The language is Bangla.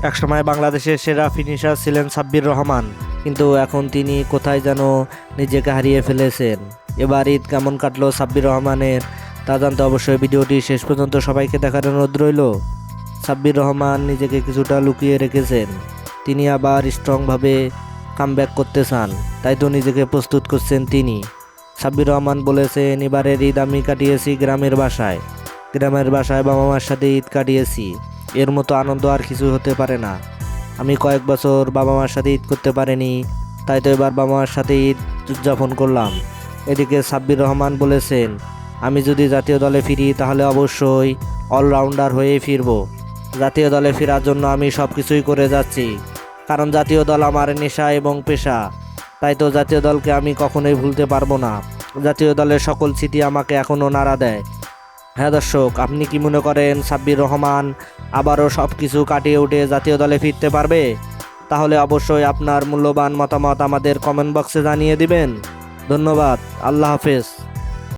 একসময় বাংলাদেশের সেরা ফিনিশার ছিলেন সাব্বির রহমান, কিন্তু এখন তিনি কোথায় যেন নিজেকে হারিয়ে ফেলেছেন। এবার ঈদ কেমন কাটলো সাব্বির রহমানের, তা জানতে অবশ্যই ভিডিওটি শেষ পর্যন্ত সবাইকে দেখার অনুরোধ রইল। সাব্বির রহমান নিজেকে কিছুটা লুকিয়ে রেখেছেন, তিনি আবার স্ট্রংভাবে কামব্যাক করতে চান, তাই তো নিজেকে প্রস্তুত করছেন তিনি। সাব্বির রহমান বলেছেন, এবারের ঈদ আমি কাটিয়েছি গ্রামের বাসায় বাবা মার সাথে ঈদ কাটিয়েছি, এর মতো আনন্দ আর কিছু হতে পারে না। আমি কয়েক বছর বাবা মার সাথে ঈদ করতে পারিনি, তাই তো এবার বাবা মার সাথে ঈদ উদযাপন করলাম। এদিকে সাব্বির রহমান বলেছেন, আমি যদি জাতীয় দলে ফিরি তাহলে অবশ্যই অলরাউন্ডার হয়েই ফিরব। জাতীয় দলে ফেরার জন্য আমি সব কিছুই করে যাচ্ছি, কারণ জাতীয় দল আমার নেশা এবং পেশা। তাই তো জাতীয় দলকে আমি কখনোই ভুলতে পারবো না। জাতীয় দলের সকল স্মৃতি আমাকে এখনও নাড়া দেয়। হ্যাঁ দর্শক, আপনি কি মনে করেন সাব্বির রহমান আবারও সব কিছু কাটিয়ে উঠে জাতীয় দলে ফিরতে পারবে? তাহলে অবশ্যই আপনার মূল্যবান মতামত আমাদের কমেন্ট বক্সে জানিয়ে দিবেন। ধন্যবাদ। আল্লাহ হাফেজ।